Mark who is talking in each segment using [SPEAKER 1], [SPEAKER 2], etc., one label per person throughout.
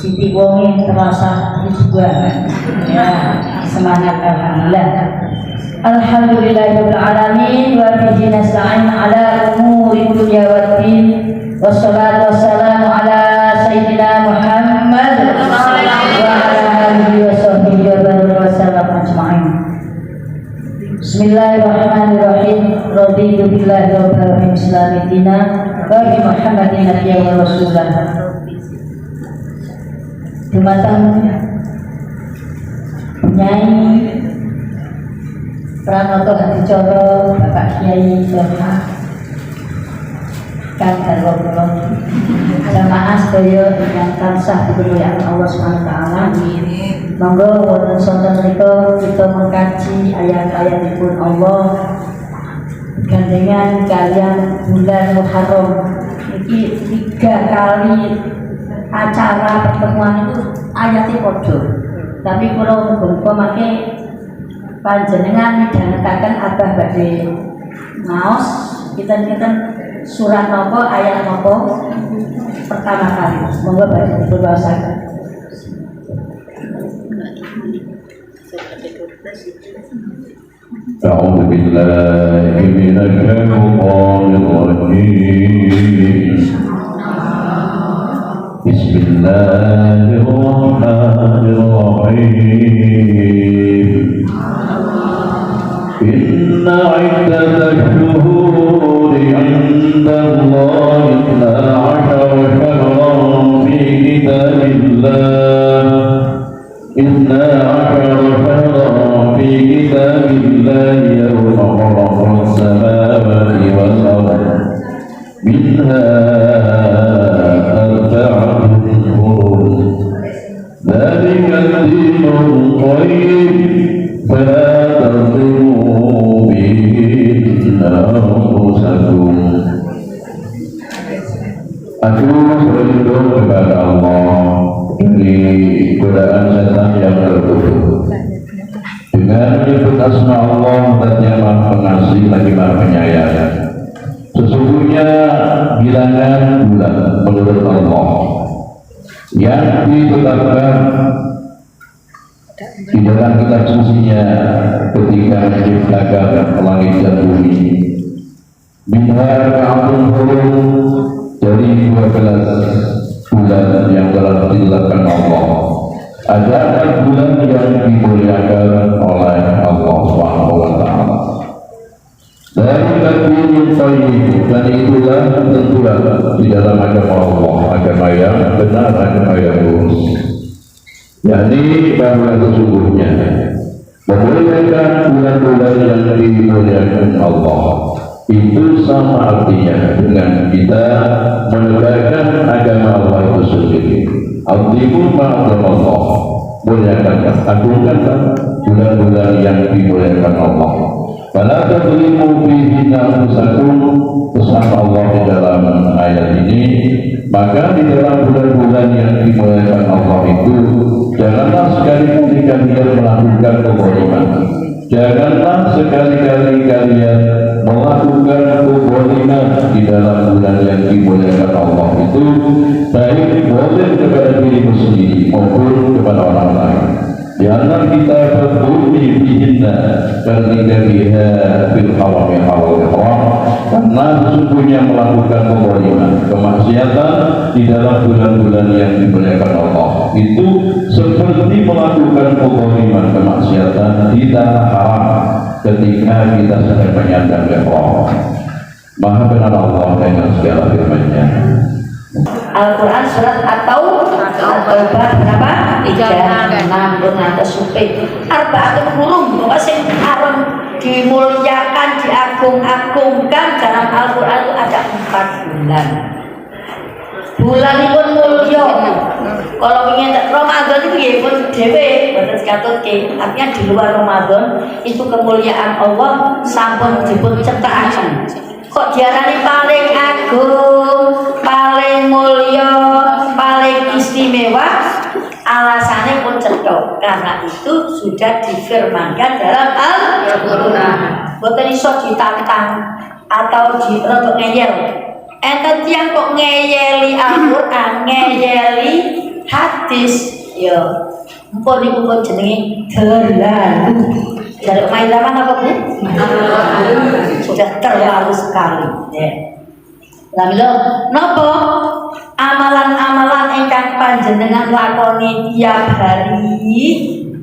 [SPEAKER 1] Siti wonge terasa juga ya semangat alhamdulillahirabbil alamin wa bihi nasta'in ala umuri dunya waddin wassalatu wassalamu ala sayyidina Muhammad wa ala alihi wa sahbihi wa sallam ajma'in. Bismillahirrahmanirrahim. Raditu billahi rabbil alamin wa bi Muhammadin nabiyyan wa rasulan. Dumateng Nyai Pranoto Hadicara Bapak Kiai Bapak Kang Garwa kula jamaah sedaya ingkang tansah dimulyakaken Allah Subhanahu wa taala. Monggo wonten sonten menika kita mengkaji ayat-ayatipun Allah gandengan kalian bulan Muharram. Iki 3 kali acara pertemuan itu ayatnya podo, tapi kalau muga make panjenengan midhangetaken abah badhe maos kita surat nopo ayat nopo pertama kali monggo badhe dipunwaosaken.
[SPEAKER 2] A'udzu billahi minasy syaithanir rajim. Bismillahirrahmanirrahim. Inna 'iddatal shuhuri 'inda Allahi 12 syahran fi kitabillah. Inna 12 syahran fi kitabillah yawma khalaqas samawati wal ardh. Minha ذلك الدين القيم فلا تظلموا بهن أنفسكم. Aku berlindung kepada Allah dari godaan setan yang terkutuk dengan menyebut asma Allah dan yang maha pengasih lagi maha penyayang. Sesungguhnya bilangan bulan menurut Allah yang ditetapkan di dalam kitab sucinya ketika menciptakan langit dan bumi. Minha ka'atun hurum, dari 12 bulan yang telah ditetapkan Allah. Ada bulan yang dimuliakan oleh Allah Subhanahu wa taala. Dari kadin qayyim, dan itulah ketentuan di dalam agama Allah, agama yang benar, agama yang lurus, yakni bahwa sesungguhnya memuliakan bulan-bulan yang dimuliakan Allah itu sama artinya dengan kita menegakkan agama Allah itu sendiri. Al-Dimu ma'adam Allah, muliakan, agungkan bulan-bulan yang dimuliakan Allah. Fala tadlimu fihi anfusakum, pesan Allah di dalam ayat ini. Maka di dalam bulan-bulan yang dimuliakan Allah itu, janganlah sekali-kali kalian melakukan kezaliman. Janganlah sekali-kali kalian melakukan kezaliman di dalam bulan yang dimuliakan Allah itu, baik boleh kepada dirimu sendiri maupun kepada orang lain. Jangan kita berbunyi bihinna karena bil harami haram, karena sesungguhnya melakukan kezaliman, kemaksiatan di dalam bulan-bulan yang dimuliakan Allah itu seperti melakukan kezaliman, kemaksiatan di tanah haram ketika kita sedang menyandang ihram. Maha benar Allah dengan segala firman-Nya.
[SPEAKER 1] Al-Quran surat atau Al-Baqarah berapa? 3, 6, atas supe Arba'atul hurum, bahwa sing aron dimuliakan, diagung-agungkan dalam Al-Quran itu ada 4 bulan. Bulan pun mulia. Kalau ingin Ramadan itu ya pun dewe, batas katutke. Artinya di luar Ramadan itu kemuliaan Allah sampun dipun cetakan. Kok diarani paling agung, paling mulia, paling istimewa? Alasannya pun cedok, karena itu sudah difirmankan dalam Al-Quran. Boten iso ditantang atau ngeyel. Enten tiang kok ngeyeli Al-Quran, ngeyeli hadis ya mpun niku pun jenenge terlalu. Dari main zaman apa Bu? Sudah terlalu sekali. Ya. Lalu nopo amalan-amalan ingkang panjenengan lakoni tiap hari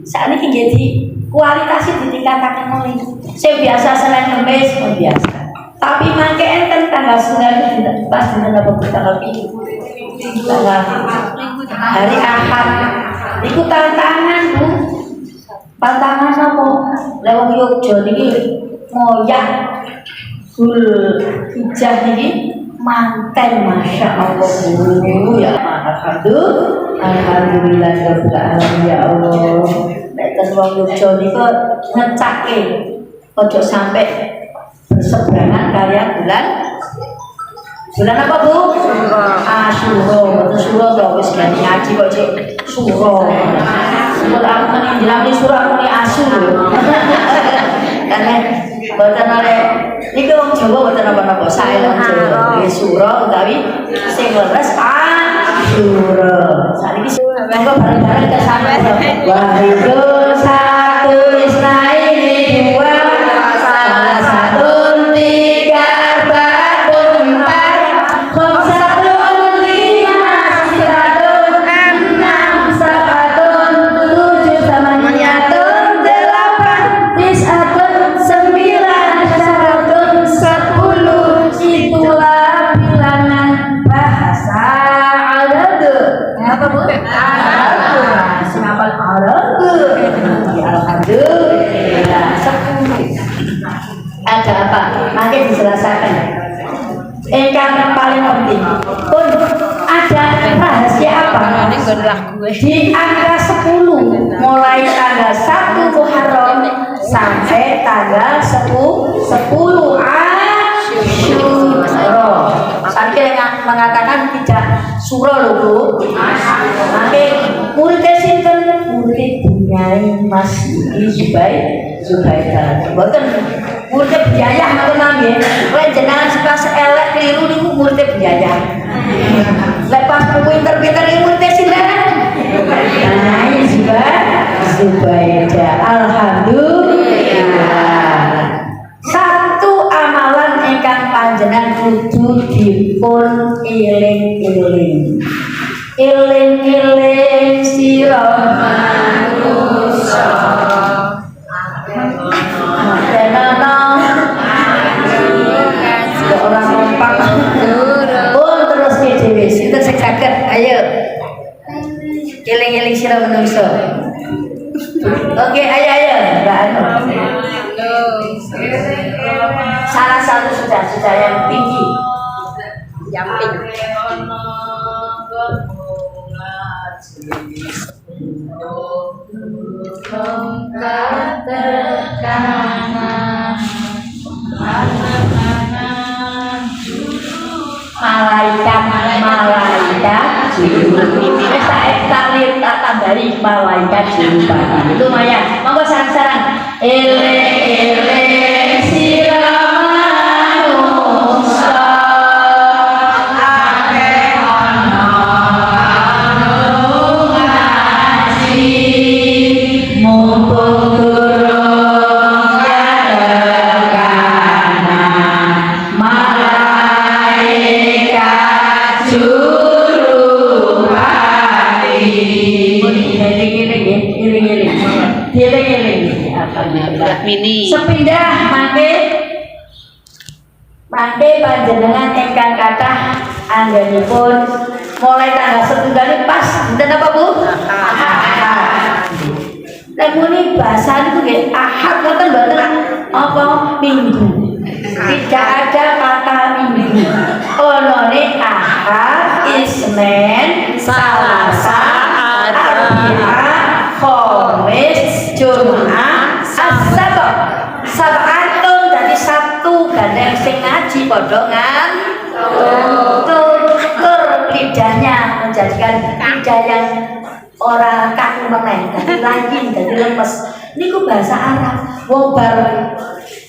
[SPEAKER 1] saat ini jadi kualitasnya ditingkatkan oleh saya biasa Senin Kamis biasa. Tapi mangke enten tanggal 9 pas dina apa tanggal 7. Hari Ahad. Iku tantangan Bu. Tantangan apa? Lewat Yogyo niki moyak Zul Hijjah niki manten Masya Allah Bu. Ya Alhamdulillah ya Allah. Nek ten wong Yogyo niku ngecake ojo sampai berseberangan kalian bulan apa Bu? Asyura. Asyura to wis ganti ngaji kok cek suro. Sebut aku meni jenenge suro aku meni asu. Karena boten oleh iki wong Jawa boten apa-apa sae wong Jawa. Suro utawi sing leres asyura. Saiki monggo bareng-bareng ke sana. Wahidun satu Israili dua salah satu ada apa? Mungkin dijelaskan. Yang paling penting pun ada rahasia apa? Di angka 10 mulai tanggal 1 Muharram sampai tanggal 10 Asyura. Saya mengatakan tidak suro loh Bu. Maka muridnya sinten murid Bunyai Mas Zubaidah. Bukan murid biaya ngoten nggih. Lek jenengan sekelas elek keliru niku murid biaya. Lek pas pinter-pinter niku murid sinten? Bunyai Zubaidah. Alhamdulillah. Satu amalan ingkang panjenengan kudu dipun eling-eling. Eling-eling sira manusa. Orang kompak pun terus dewe sinten sing saged ayo eling-eling sira manusa. Oke ayo Mbak Anu. Salah satu sudah yang tinggi yang tinggi malaikat tak tambahi malaikat jumpa lumayan monggo sarang-sarang ele sira manusa akeh ana anu ngaji mumpung durung kana malaikat sepindah mangke panjenengan ingkang kathah anggenipun mulai tanggal 1 pas enten apa Bu? Lah muni bahasa niku nggih Ahad ngoten mboten apa Minggu. Tidak ada kata Minggu. Onone Ahad, Isnin, Selasa, Arbi'a, Khamis, Jumat, Sabt. Sab'atun dari Sabtu gandeng sing ngaji padha ngantuk lidahnya menjadikan lidah yang orang kaku meneh dadi lagi dadi lemes niku bahasa Arab wong bar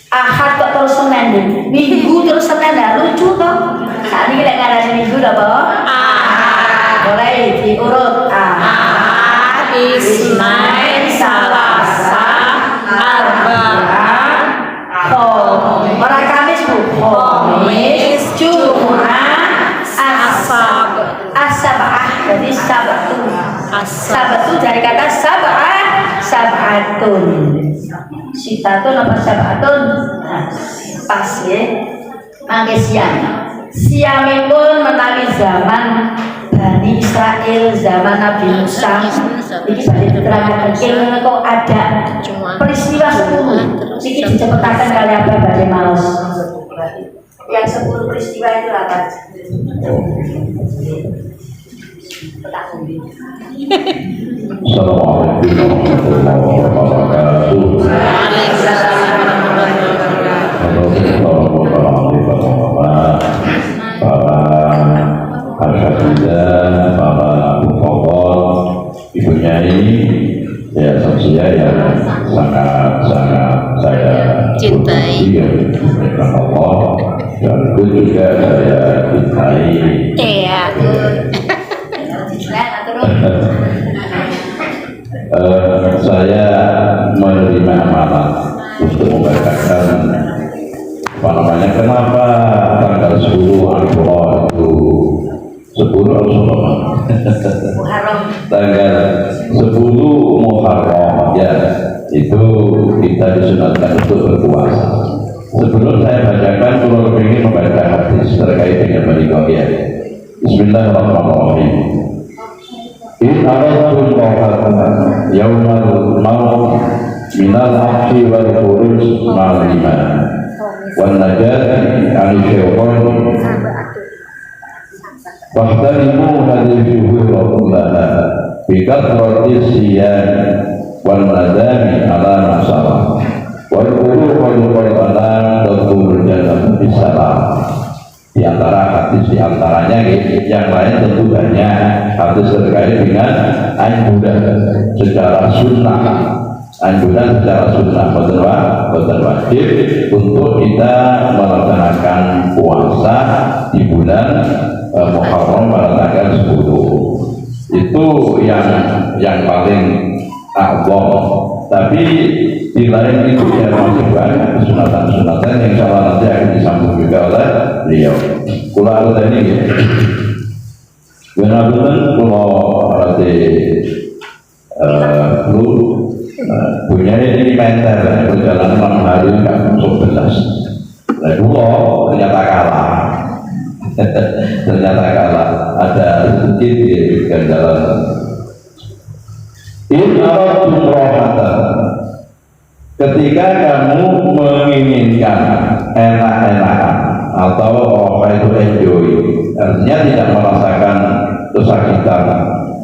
[SPEAKER 1] Ahad kok terus Senin Minggu terus Senin lah lucu toh saat ini lek ngarani Minggu lho apa boleh diurut dari kata sab'atun. Sitatun apa sab'atun? Nah, pas ya. Mangke siang. Siamipun menawi zaman Bani Israel, zaman Nabi Musa. Ini badhe diterangkan kok ada peristiwa 10. Iki dicepetaken kali apa badhe maos. Yang 10 peristiwa itu apa?
[SPEAKER 2] Assalamualaikum warahmatullahi wabarakatuh. Para asatidzah, para bukokot, ibu nyai, ya saya yang sangat saya cintai Allah, dan itu juga saya cintai. Saya menerima amanat untuk membacakan kenapa tanggal 10 Al-Qur'an itu 10 Muharram tanggal 10 Muharram ya, itu kita disunatkan untuk berpuasa. Sebelum saya bacakan, kalau ingin membaca hadis terkait dengan beliau ya. Bismillahirrahmanirrahim. In aratum qawatan yaumal maut minal haqqi wal khuruj ma'al iman wan najati 'anil syaitan wahtarimu hadhihi syuhur kullaha bi kathrati siyam wal nadami 'ala masalah wal qulub wal qalbana tadkhulul jannah bisalam. Di antaranya yang lain tentu banyak hadis terkait dengan anjuran secara sunnah, betul wajib untuk kita melaksanakan puasa di bulan Muharram pada tanggal 10. Itu yang paling awal. Tapi di lain itu ya masih banyak sunatan-sunatan yang insya Allah nanti akan disambung juga oleh beliau. Kulo tadi ya, benar-benar kulo berarti punya ini mentor perjalanan 6 hari nggak masuk 11. Nah kulo ternyata kalah. Ada sedikit di jalan. In aratum rahmatan, ketika kamu menginginkan enak-enakan atau apa itu enjoy, artinya tidak merasakan kesakitan,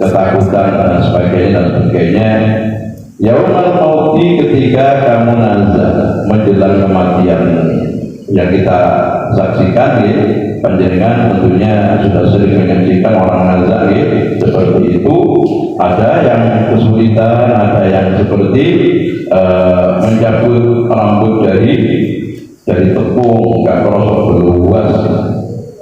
[SPEAKER 2] ketakutan dan sebagainya. Yaumal mauti, ketika kamu nazar menjelang kematian yang kita saksikan ya, panjenengan tentunya sudah sering menyaksikan orang nazar ya, seperti itu. Ada yang kesulitan, ada yang seperti mencabut rambut dari tepung, nggak kerosok luas.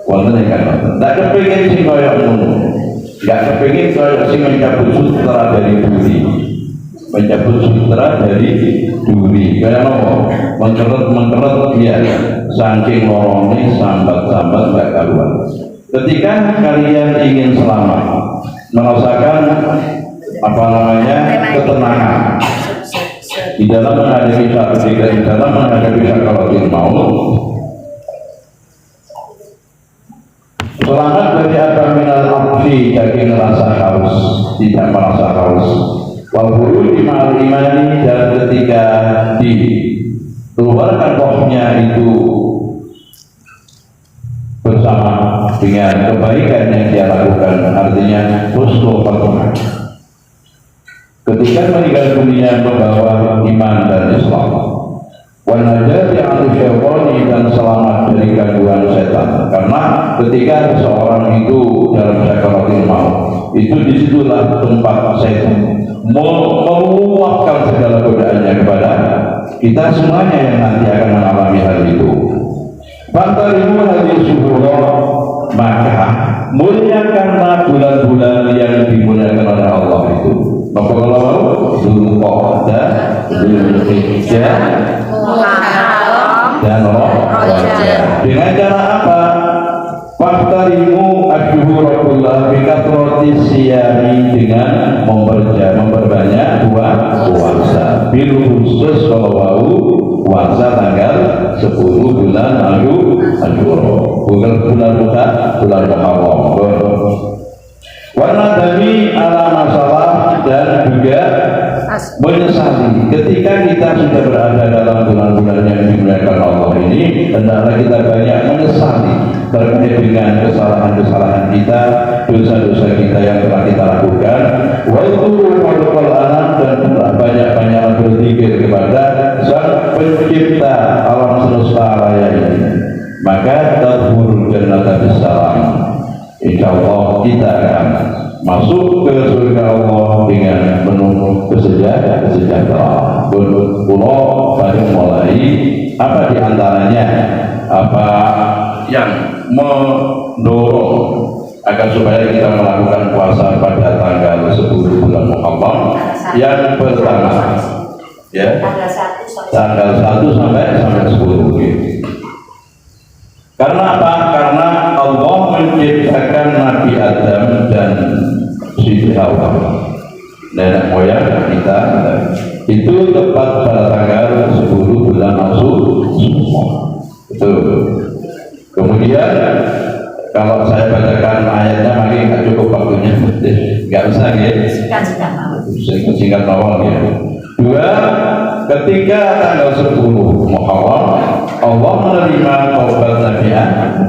[SPEAKER 2] Wonten ingkang nggak kepengin sing kaya ngono, nggak kepengin kaya sing mencabut sutra dari duri, kayak apa? Mengkeret ya, saking lorongnya sambat nggak karuan. Ketika kalian ingin selamat, merasakan ketenangan di dalam menghadapi sakaratul maut, selamat dari apa minal abdi, daging rasa haus, tidak merasa haus. Wal imal imani, dan ketika dikeluarkan rohnya itu bersama dengan kebaikan yang dia lakukan, artinya husnul khotimah. Ketika meninggal dunia membawa iman dan Islam, wan najati 'anil syaitani, dan selamat dari gangguan setan. Karena ketika seseorang itu dalam sakaratul maut, itu disitulah tempat setan meluapkan segala godaannya kepada kita semuanya yang nanti akan mengalami hal itu. Fantarimu hadis syuhur, maka muliakanlah bulan-bulan yang dimuliakan oleh Allah itu. Maka kalau Dzulqa'dah, Dzulhijjah, Muharram, dan Rajab. Dengan cara apa? Faktarimu asyuhurakullah bikatroti siyami, dengan memperbanyak bil khusus kalau mau puasa tanggal 10 bulan Asyura, bulan Muharram. Warna dami ala masalah dan juga menyesali ketika kita sudah berada dalam bulan-bulan yang dimuliakan Allah ini, hendaklah kita banyak menyesali terkait dengan kesalahan-kesalahan kita, dosa-dosa kita yang telah kita lakukan. Wa'idhu wa'idhul alam, dan banyak-banyak berzikir kepada Sang Pencipta alam semesta raya ini, maka tadkhulul jannata bisalam. Insyaallah kita akan masuk ke surga Allah dengan penuh kesejahteraan. Pulau baru mulai apa diantaranya, apa yang mendorong agar supaya kita melakukan puasa pada tanggal 10 bulan Muharram. Yang pertama, ya, tanggal 1 sampai 10. Karena apa? Karena Allah menciptakan Nabi Adam dan Siti Hawa, nenek moyang kita, itu tepat pada tanggal 10 bulan Asyura. Itu. Kemudian kalau saya bacakan ayatnya lagi nggak cukup waktunya, nggak usah ya. Singkat awal ya. 2. Ketika tanggal 10 Muharram, Allah menerima taubat Nabi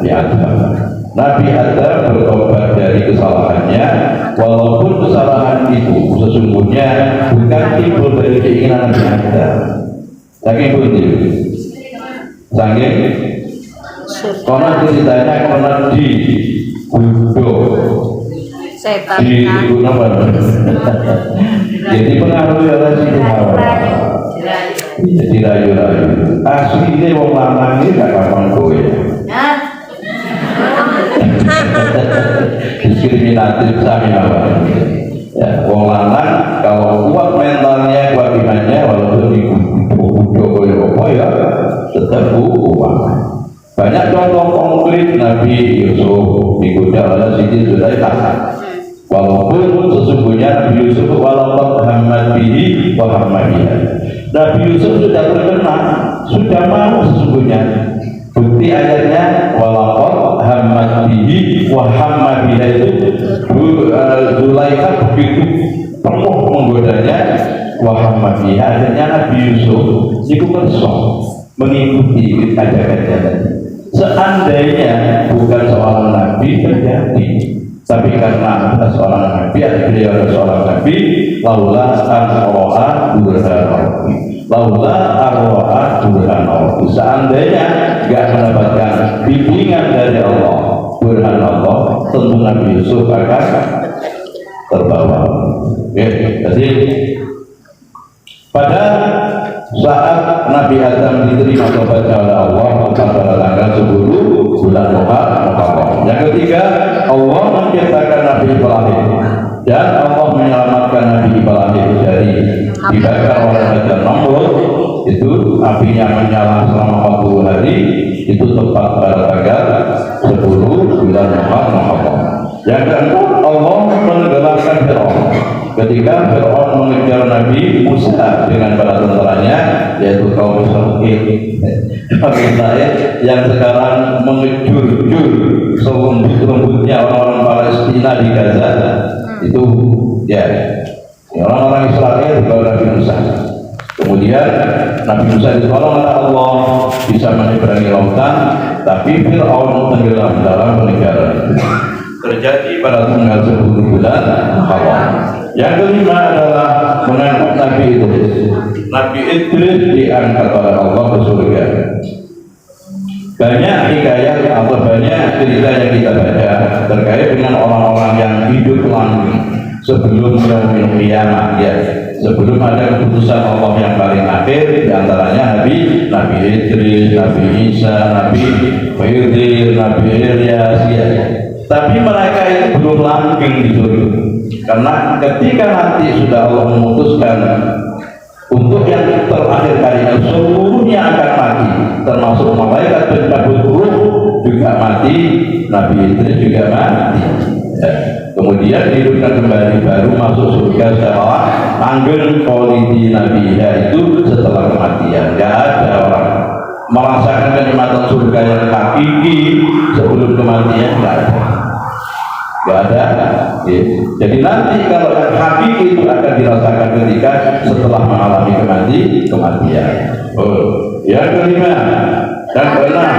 [SPEAKER 2] Adam. Nabi Adam bertobat dari kesalahannya, walaupun kesalahan itu sesungguhnya bukan timbul dari keinginan Nabi Adam. Saking bunyi, saking karena ceritanya karena di jadi pengaruh oleh Siti Hawa. Jadi rayu-rayu. Aslinya wong lanang ini gak kapan kowe. Diskriminatif sami apa? Ya, wong lanang kalau kuat mentalnya, kuat imannya, walaupun dibujuk oleh apa ya, tetap kuat. Banyak contoh konkret Nabi Yusuf digoda oleh Siti Zulaikha. Walaupun sesungguhnya Nabi Yusuf walaupun hamad bihi wa hamadiha, Nabi Yusuf sudah terkenal, sudah mau sesungguhnya. Bukti ayatnya walaupun hamad bihi wa hamadiha itu Zulaikha begitu penuh menggodanya wa hamadiha, akhirnya Nabi Yusuf itu mengikuti ajakan-ajakan. Seandainya bukan seorang Nabi terjadi, tapi karena ada seorang Nabi, beliau ada seorang Nabi, laula arroa burhan Allah. Seandainya tidak mendapatkan bimbingan dari Allah, burhan Allah, tentu Nabi Yusuf akan terbawa. Jadi pada saat Nabi Adam diterima taubatnya oleh Allah pada tanggal 10 bulan Muharram. Yang ketiga, Allah menciptakan Nabi Ibrahim dan Allah menyelamatkan Nabi Ibrahim dari dibakar oleh Raja Namrud. Itu apinya menyala selama 40 hari. Itu tepat pada tanggal 10 bulan Muharram. Yang keempat, Allah menenggelamkan Fir'aun ketika Fir'aun mengejar Nabi Musa dengan para tentaranya, yaitu kaum Israel yang sekarang mengejur-jur selembut-lembutnya orang-orang Palestina di Gaza. Itu ya, orang-orang Israel dibawa Nabi Musa. Kemudian Nabi Musa ditolong oleh Allah, bisa menyeberangi lautan, tapi Fir'aun tenggelam dalam pengejaran itu. Terjadi pada tanggal 10 bulan Muharram. Yang kelima adalah mengangkat Nabi Idris. Nabi Idris diangkat oleh Allah ke surga. Banyak hikayat atau banyak cerita yang kita baca terkait dengan orang-orang yang hidup langgeng sebelum yaumil qiyamah, ya, sebelum ada keputusan Allah yang paling akhir, diantaranya Nabi Idris, Nabi Isa, Nabi Khidir, Nabi Ilyas, ya. Tapi mereka itu belum langgeng di surga, karena ketika nanti sudah Allah memutuskan untuk yang terakhir kalinya seluruhnya akan mati, termasuk malaikat pencabut ruh juga mati, Nabi Idris juga mati. Ya. Kemudian dihidupkan kembali, baru masuk surga secara Angger politi Nabi itu setelah kematian. Gak ada orang merasakan kenikmatan surga yang hakiki sebelum kematian, gak ada. Gak ada. Ya. Jadi nanti kalau yang hakiki itu akan dirasakan ketika setelah mengalami kematian. Yang kelima dan keenam,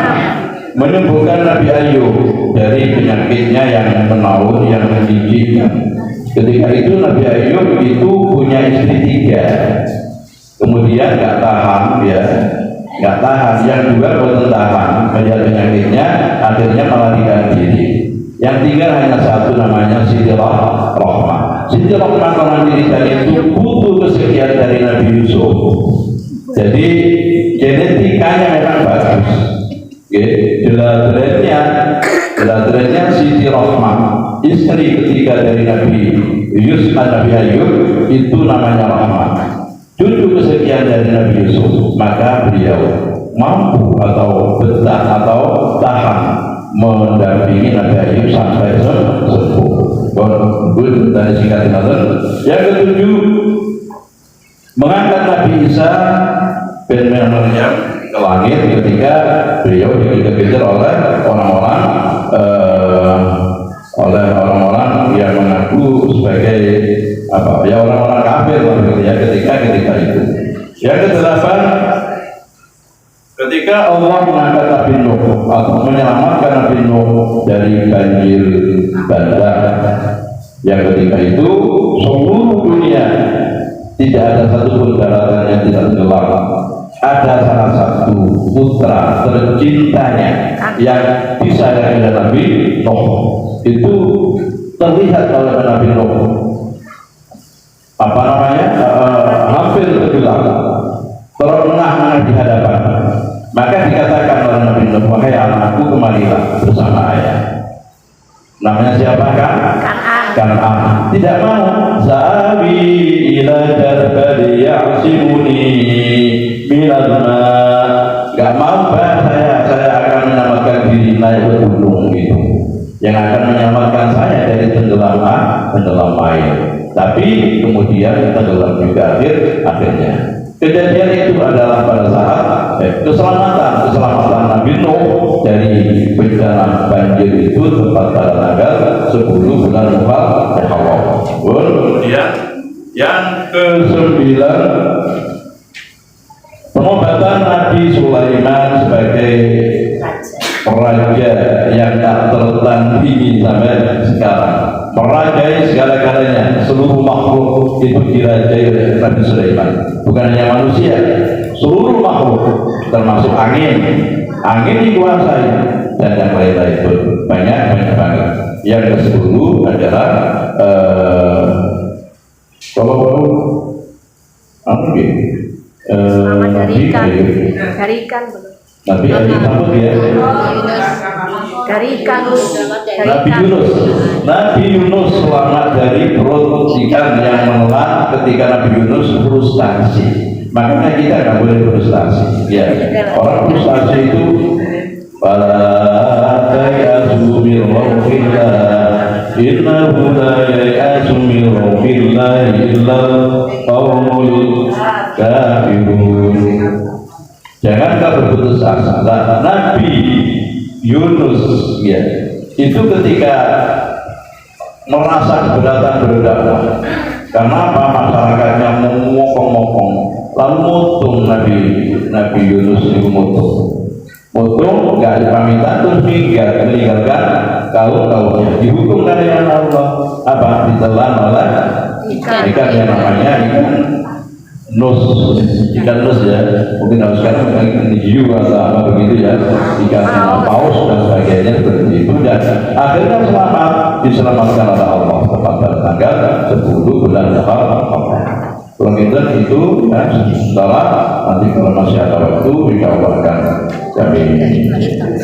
[SPEAKER 2] menyembuhkan Nabi Ayub dari penyakitnya yang menaun, yang menjijikkan. Ketika itu Nabi Ayub itu punya istri 3, kemudian nggak tahan, ya, nggak tahan. Yang juga boten tahan melihat penyakitnya, akhirnya melarikan diri. Yang tinggal hanya satu, namanya Siti Rahmah. Siti Rahmah kalau dirikan itu butuh kesetiaan dari Nabi Yusuf. Jadi genetikanya memang bagus. Deladranya Siti Rahmah, istri ketiga dari Nabi Yusuf, Nabi Ayub, itu namanya Rahmah. Cucu kesekian dari Nabi Yusuf, maka beliau mampu atau betah atau tahan mendampingi Nabi Ayub sampai sembuh. Dari singkat yang ketujuh, mengangkat Nabi Isa bin Maryam ke langit ketika beliau dikejar oleh orang-orang yang mengaku sebagai orang-orang kafir ketika itu. Yang kedelapan, ketika Allah mengangkat Nabi Nuh atau menyelamatkan Nabi Nuh dari banjir bandang, yang ketika itu seluruh dunia tidak ada satupun daratan yang tidak tenggelam. Ada salah satu putra tercintanya yang disayangi oleh Nabi Nuh, itu terlihat oleh Nabi Nuh hampir tenggelam, terengah-engah di hadapan. Maka dikatakan oleh Nabi Nuh, wahai anakku, kemarilah bersama ayah. Namanya siapa? Kan'an. Tidak mau. Sabi ila jarbali ya'simuni minal ma. Gak mau, saya akan menyelamatkan diri naik ke gunung itu, yang akan menyelamatkan saya dari tenggelam air. Tapi kemudian tenggelam juga akhirnya. Kejadian itu adalah pada saat keselamatan Nabi Nuh dari bencana banjir itu tepat pada tanggal 10 bulan Muharram. Kemudian yang ke-9, pengobatan Nabi Sulaiman sebagai raja yang tak tertandingi sampai sekarang, merajai segala-galanya, seluruh makhluk itu dirajai oleh Nabi Sulaiman. Bukan hanya manusia, seluruh makhluk, termasuk angin dikuasai, dan yang lain-lain itu banyak banget. Yang ke-10 adalah
[SPEAKER 3] dari ikan belum.
[SPEAKER 2] Nabi Ayub sambut ya.
[SPEAKER 3] Dari ikan.
[SPEAKER 2] Nabi Yunus selamat dari perut ikan yang menelan ketika Nabi Yunus frustasi. Makanya kita nggak boleh frustasi. Ya, orang frustasi itu fala ta'asu min rawhillah innahu la ya'asu min rawhillah illa qaumul kafirun. Jangan kau berputus asa. Nabi Yunus ya, itu ketika merasa keberatan berdakwah, karena apa? Masyarakatnya mengokong-ngokong, lalu mutung Nabi Yunus itu mutung nggak dipamitan, terus meninggalkan kaumnya, dihukum dari Allah, ditelan oleh ikan yang namanya ikan nus ya, mungkin harus sekarang ikan hiu atau apa begitu ya, ikan paus dan sebagainya seperti itu. Dan akhirnya diselamatkan oleh Allah tepat pada tanggal 10 bulan Muharram. Pengintan itu ya, setelah nanti kalau masih ada waktu, insya Allah akan kami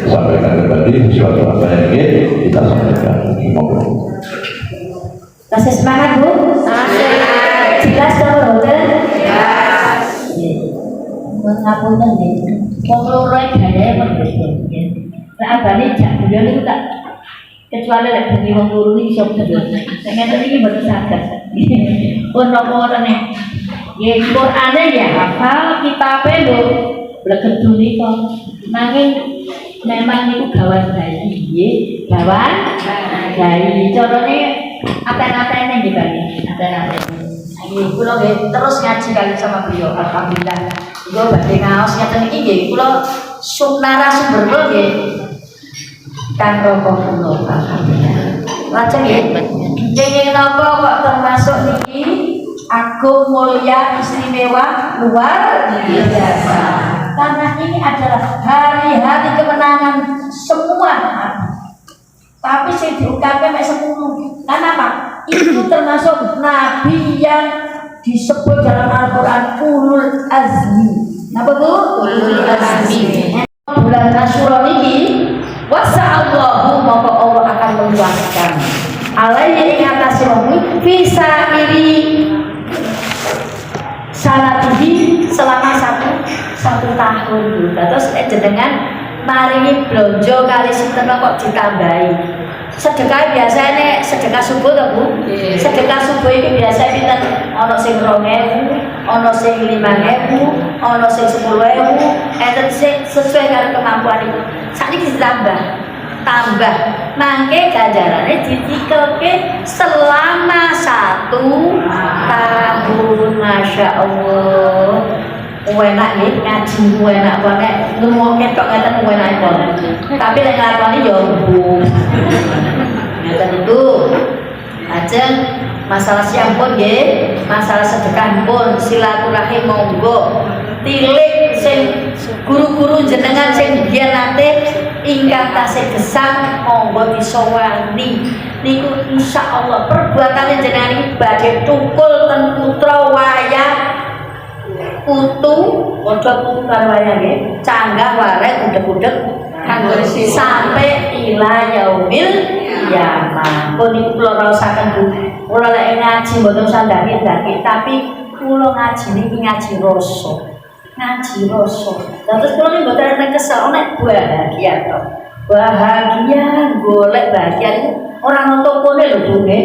[SPEAKER 2] sampaikan kembali suatu apa yang kita sampaikan.
[SPEAKER 1] Masih semangat Bu? Jelas dong Bu? Mengapunten nggih. Wong loro gaya berbeda. Lah abane jak beliau niku tak kecuali lek bengi wong loro iki iso bener. Sing ngene iki mboten saged. pun nopo nek nggih Qur'ane ya hafal kitabe lho blegedu nika nanging memang niku gawan bayi nggih gawan bayi carane aten-atene nggih Pak aten-atene nggih kula nggih terus ngaji kali sama beliau alhamdulillah kula badhe ngaos ngeten iki nggih kula narasumber kula nggih Kang Roko kula alhamdulillah lajeng nggih nggih napa kok termasuk niki agung mulia istimewa luar biasa karena ini adalah hari-hari kemenangan semua tapi saya diungkapkan mek 10 karena apa? Itu termasuk nabi yang disebut dalam Al-Quran ulul azmi. Napa Bu? Ulul azmi. Bulan Asyura ini wasa'allahu maka Allah akan meluaskan alaihi ing atas rohmu bisa ini sanatihi selama satu tahun dulu. Terus jenengan maringi blonjo kali sinten kok ditambahi. Sedekah biasanya sedekah subuh to Bu? Sedekah subuh ini biasa pinten? Ana sing 2.000, ana sing 5.000, ana sing 10.000, enten sing sesuai karo kemampuan ibu. Sakniki ditambah. Tambah mangke ganjarane ditikelke selama 1 tahun. Masya Allah. Enak nih ngaji enak banget ngomong ketok ngeten enak banget tapi lek nglakoni yo mbuh ngeten itu ajeng masalah siang pun nggih masalah sedekah pun silaturahim monggo tilik sing guru-guru jenengan sing biyen nate ingkang tasih gesang monggo disowani niku insyaallah perbuatan jenengan iki badhe tukul ten putra wayah putu modal putu karwaya nggih canggah warai udek-udek kanggo sampai ila yaumil kiamah. Pun niku kula raosaken Bu. Kula lek ngaji mboten sandaki-ndaki tapi kula ngaji niki ngaji rasa. Ngaji rasa. Terus kula niku mboten enten kesel nek bahagia to. Bahagia golek bahagia niku ora ono tokone lho Bu nggih.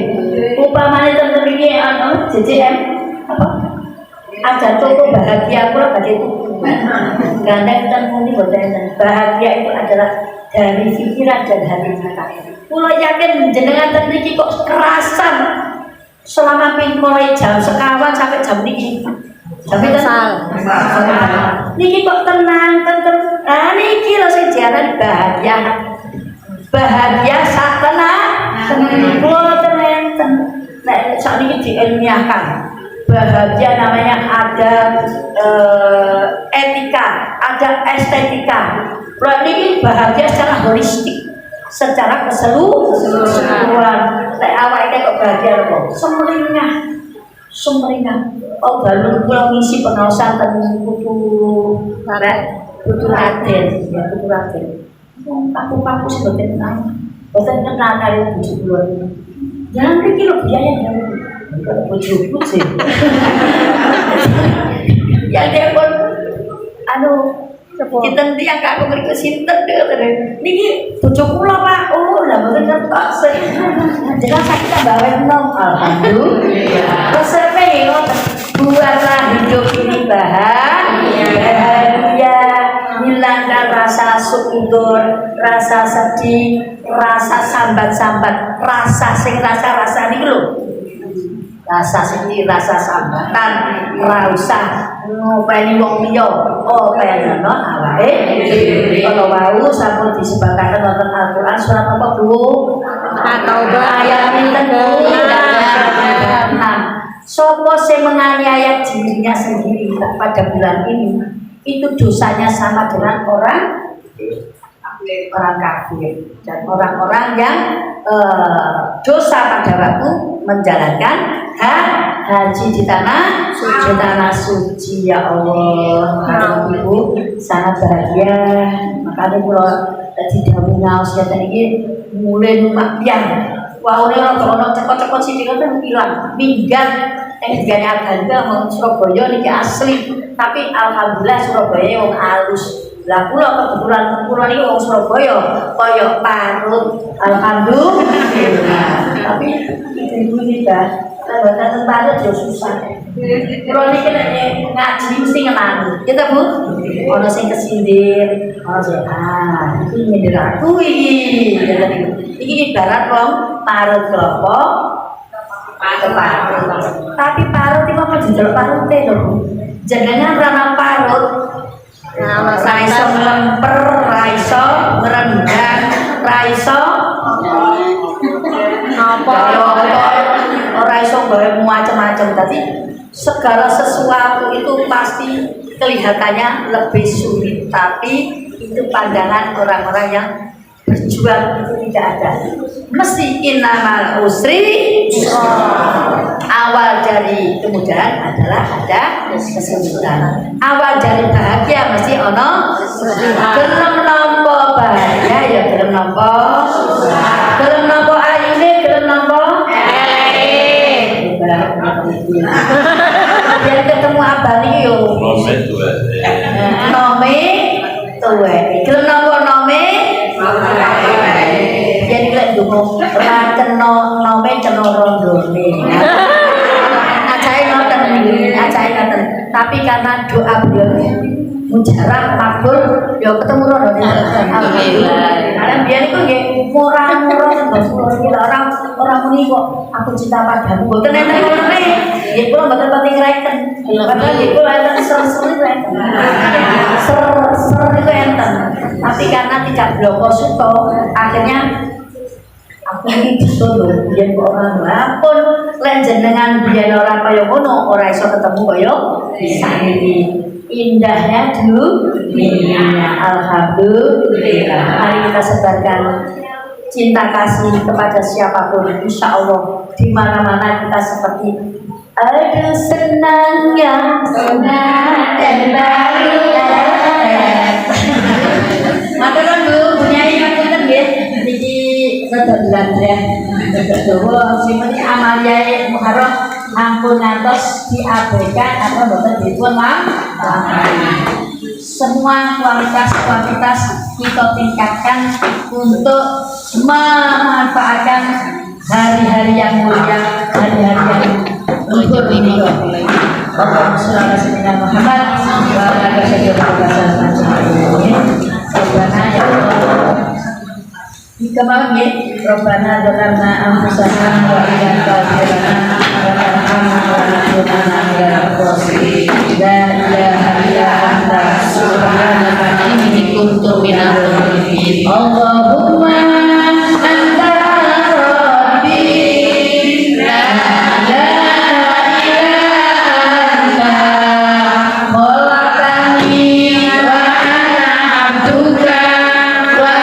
[SPEAKER 1] Upamane ten mriki ana JJM apa? Ada toko bahagia pula badhe tuku. Gandeng ten muni boten bahagia itu adalah dari pikiran dan hati kita. Kula yakin jenengan ten mriki kok kerasan selama mulai jam sekawan sampai jam niki. Sampai niki kok tenang tenang. Ah niki lho sing diarani bahagia. Bahagia sak tenang. Kula tenang. Nek sakniki diilmiahkan. Bahagia namanya ada etika, ada estetika. Kalau ini bahagia secara holistik, secara keseluruhan. Kayak awak ini kok bahagia loh, semeringah. Oh baru pulang ngisi pengawasan tentang putu Raden, ya putu Raden. Paku sebetulnya kenal, betul kenal dari 70-an. Jangan pikir lo biaya jauh. Bujuk sih. Ya dia pun kita nanti yang aku beri kesinten deh. Niki bujuk kula Pak. Oh, lah mboten ngertos sih. Jelas kita bawa nom alhamdulillah. Terus yo buatlah hidup ini bahagia. Hilangkan rasa syukur, rasa sedih, rasa sambat-sambat, rasa niki lho. Rasa sedih, rasa sambatan, rasa ngopeni wong liya, openi awake dhewe. Kalau wau sampun disebataken wonten Al-Qur'an surat apa Bu? At-Taubah ayat pinten Bu? Sopo sing menganiaya dirinya sendiri pada bulan ini, itu dosanya sama dengan orang kafir dan orang-orang yang dosa pada waktu menjalankan haji di tanah suci ya Allah. Ibu sangat bahagia makanya kalau tadi dahulu ngaos ya tadi mulai numpak pian wah ini orang cekot-cekot sih dia kan hilang minggat yang diganya agenda mau Surabaya ini asli tapi alhamdulillah Surabaya yang halus. Lah kula kebetulan ini wong Surabaya kaya parut alhamdulillah. tapi ibu tiba tentang parut ya susah. Kalau ini kita ngaji mesti ngenang, kita bu, ono sing kesindir, ono sing ini nyindir aku ini, ini ibarat wong parut kelompok, tapi parut itu apa jendel parut teh loh, jangannya ranah parut. Raiso melemper, raiso merendang, raiso raiso macam-macam. Tadi segala sesuatu itu pasti kelihatannya lebih sulit, tapi itu pandangan orang-orang yang berjuang itu tidak ada. Mesti innamal usri awal dari kemudahan adalah ada kesulitan. Awal dari bahagia mesti ono gelem nampa bahaya ya gelem nampa gelem nampa ayune gelem nampa biar ketemu abang iki yo nome tuwe gelem nampa nome jadi lek dungo ora kena nome kena rondone ajaib. Tapi karena doa beliau mujarab makbul ya ketemu rondone alhamdulillah. Karena biar itu nggih murah-murah orang muni kok aku cinta padamu mboten enten ngene. Nggih kula mboten pati ngreken. Padahal nggih kula enten ser-ser itu enten. Tapi karena tidak bloko suto akhirnya aku ini disuruh biar orang lapun lan jenengan biar orang kaya ngono ora iso ketemu kaya sakniki indahnya dunia. Alhamdulillah, mari kita sebarkan cinta kasih kepada siapapun, insya Allah di mana-mana kita seperti aduh senangnya senang dan baru. Matur Bu, punyai ngapunten nggih niki kebetulan ya. Dawa sing penting Amalia Muharram ampun ngantos diabaikan atau mboten dipun semua kualitas kita tingkatkan untuk memanfaatkan hari-hari yang mulia, hari-hari yang luhur ini. Allahumma shalli ala sayyidina Muhammad wa ala alihi wa sahbihi. Kembali Rabbana zalamna anfusana wa illam taghfir lana wa tarhamna lanakunanna minal khasirin. La ilaha illa anta subhanaka inni kuntu minadh dhalimin. Allahumma anta rabbi la ilaha illa anta khalaqtani wa ana abduka wa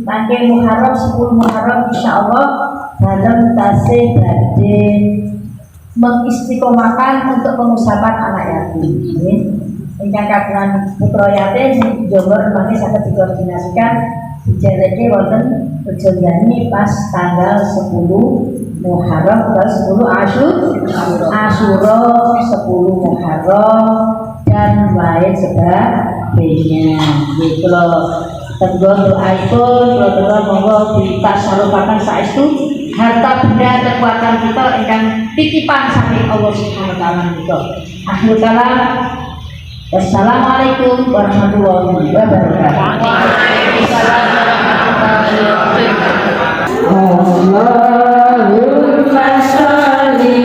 [SPEAKER 1] Nanti Muharram 10 Muharram insyaallah dalam tasih badhe mengistiqomahkan untuk pengusapan anak yatim. Ingkang kagungan putra yatim Jombor mangke saged dikoordinasikan dijareke wonten Bojongani pas tanggal 10 Muharram atau 10 Asyura 10 Muharram dan lain sebagainya. Gitu loh. Tenggon doaipun, kalau monggo ditasarupaken saestu harta benda kekuatan kita ingkang titipan saking Allah Subhanahu wa taala menika. Akhir kalam. Wassalamualaikum warahmatullahi wabarakatuh. Waalaikumsalam warahmatullahi wabarakatuh. Allahumma sholli